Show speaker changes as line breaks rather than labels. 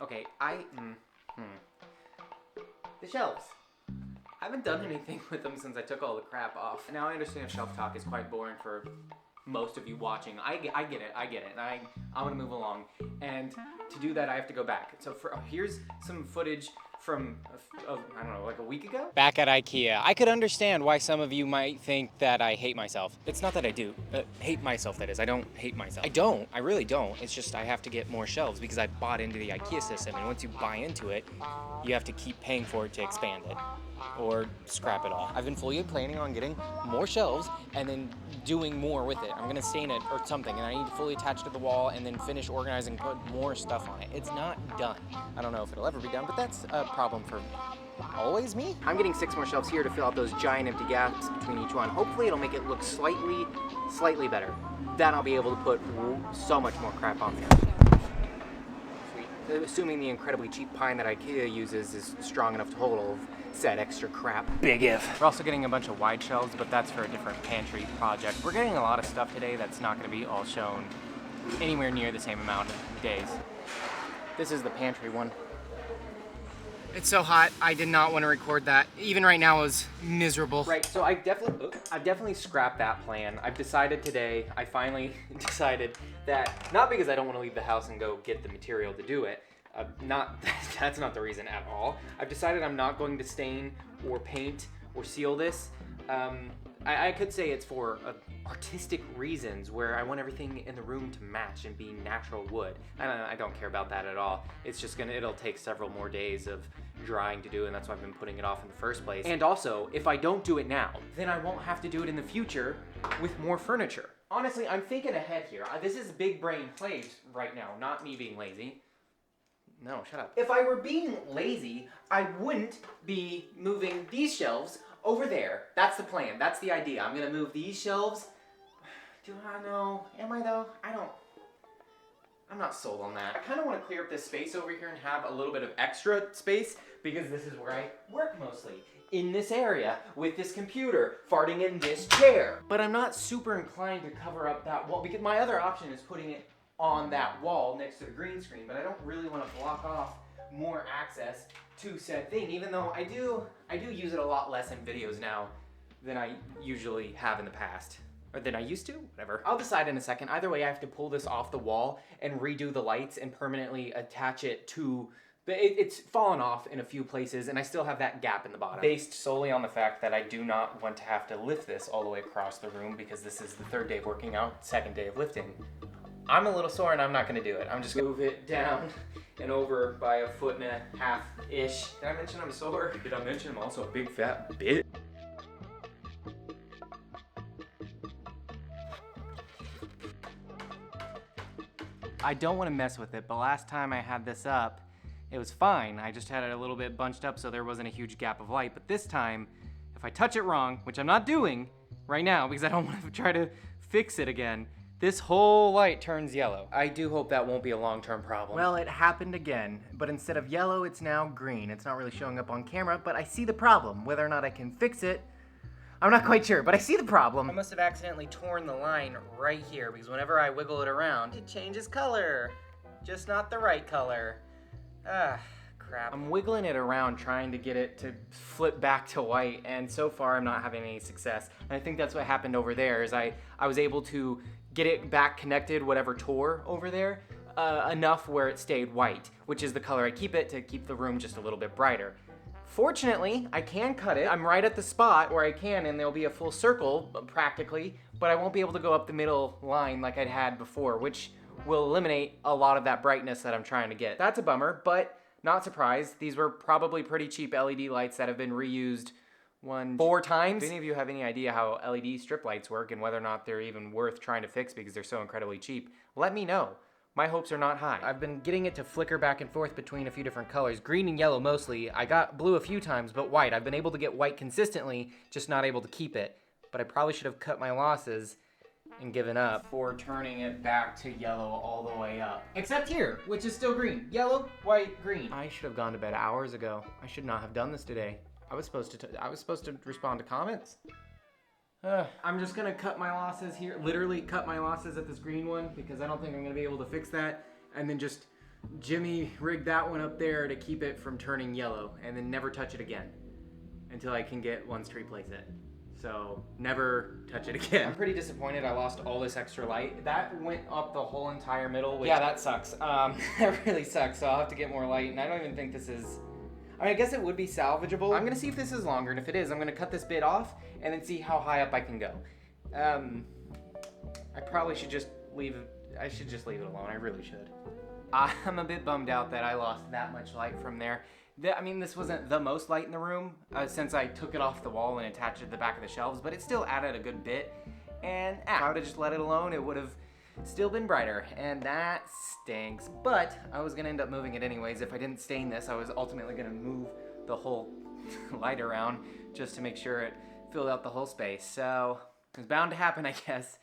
Okay, the shelves. I haven't done anything with them since I took all the crap off. Now I understand shelf talk is quite boring for most of you watching. I get it, and I'm gonna move along. And to do that, I have to go back. So here's some footage from, I don't know, like a week ago? Back at IKEA. I could understand why some of you might think that I hate myself. It's not that I do. Hate myself, that is. I don't hate myself. I really don't. It's just I have to get more shelves because I bought into the IKEA system, and once you buy into it, you have to keep paying for it to expand it. Or scrap it all. I've been fully planning on getting more shelves and then doing more with it. I'm gonna stain it or something, and I need to fully attach to the wall and then finish organizing and put more stuff on it. It's not done. I don't know if it'll ever be done, but that's a problem for always me. I'm getting 6 more shelves here to fill out those giant empty gaps between each one. Hopefully it'll make it look slightly better. Then I'll be able to put so much more crap on there. Assuming the incredibly cheap pine that IKEA uses is strong enough to hold all of said extra crap. Big if. We're also getting a bunch of wide shelves, but that's for a different pantry project. We're getting a lot of stuff today that's not going to be all shown anywhere near the same amount of days. This is the pantry one. It's so hot, I did not want to record that. Even right now is miserable. Right, so I've definitely scrapped that plan. I've decided today, I finally decided that, not because I don't want to leave the house and go get the material to do it, that's not the reason at all. I've decided I'm not going to stain or paint or seal this. I could say it's for artistic reasons where I want everything in the room to match and be natural wood. I don't care about that at all. It's just it'll take several more days of drying to do, and that's why I've been putting it off in the first place. And also, if I don't do it now, then I won't have to do it in the future with more furniture. Honestly, I'm thinking ahead here. This is big brain plays right now, not me being lazy. No, shut up. If I were being lazy, I wouldn't be moving these shelves over there. That's the plan. That's the idea. I'm gonna move these shelves. Do I know? Am I though? I'm not sold on that. I kind of want to clear up this space over here and have a little bit of extra space because this is where I work mostly. In this area, with this computer, farting in this chair. But I'm not super inclined to cover up that wall because my other option is putting it on that wall next to the green screen, but I don't really want to block off more access to said thing, even though I do use it a lot less in videos now than I usually have in the past. Or than I used to, whatever. I'll decide in a second. Either way, I have to pull this off the wall and redo the lights and permanently attach it to, it's fallen off in a few places and I still have that gap in the bottom. Based solely on the fact that I do not want to have to lift this all the way across the room because this is the 3rd day of working out, 2nd day of lifting. I'm a little sore and I'm not gonna do it. I'm just gonna move it down and over by 1.5 foot-ish. Did I mention I'm sore? Did I mention I'm also a big fat bitch? I don't want to mess with it, but last time I had this up, it was fine. I just had it a little bit bunched up so there wasn't a huge gap of light. But this time, if I touch it wrong, which I'm not doing right now because I don't want to try to fix it again, this whole light turns yellow. I do hope that won't be a long-term problem. Well, it happened again, but instead of yellow, it's now green. It's not really showing up on camera, but I see the problem. Whether or not I can fix it, I'm not quite sure, but I see the problem. I must have accidentally torn the line right here because whenever I wiggle it around, it changes color. Just not the right color. Ah, crap. I'm wiggling it around trying to get it to flip back to white, and so far I'm not having any success. And I think that's what happened over there is I was able to get it back connected, whatever tore over there, enough where it stayed white, which is the color I keep it to keep the room just a little bit brighter. Fortunately, I can cut it. I'm right at the spot where I can, and there'll be a full circle, practically, but I won't be able to go up the middle line like I'd had before, which will eliminate a lot of that brightness that I'm trying to get. That's a bummer, but not surprised. These were probably pretty cheap LED lights that have been reused 4 times. If any of you have any idea how LED strip lights work and whether or not they're even worth trying to fix because they're so incredibly cheap, let me know. My hopes are not high. I've been getting it to flicker back and forth between a few different colors. Green and yellow mostly. I got blue a few times, but white. I've been able to get white consistently, just not able to keep it. But I probably should have cut my losses and given up for turning it back to yellow all the way up. Except here, which is still green. Yellow, white, green. I should have gone to bed hours ago. I should not have done this today. I was supposed to respond to comments. I'm just gonna cut my losses here, literally cut my losses at this green one because I don't think I'm gonna be able to fix that, and then just Jimmy rigged that one up there to keep it from turning yellow, and then never touch it again until I can get ones to replace it. So never touch it again. I'm pretty disappointed I lost all this extra light. That went up the whole entire middle, which, yeah, that sucks. That really sucks, so I'll have to get more light, and I don't even think this is... I mean, I guess it would be salvageable. I'm gonna see if this is longer, and if it is, I'm gonna cut this bit off and then see how high up I can go. I probably should just leave it, I should just leave it alone, I really should. I'm a bit bummed out that I lost that much light from there. I mean, this wasn't the most light in the room since I took it off the wall and attached it to the back of the shelves, but it still added a good bit. And if I would have just let it alone, it would have still been brighter, and that stinks. But I was gonna end up moving it anyways. If I didn't stain this, I was ultimately gonna move the whole light around just to make sure it filled out the whole space. So it was bound to happen, I guess.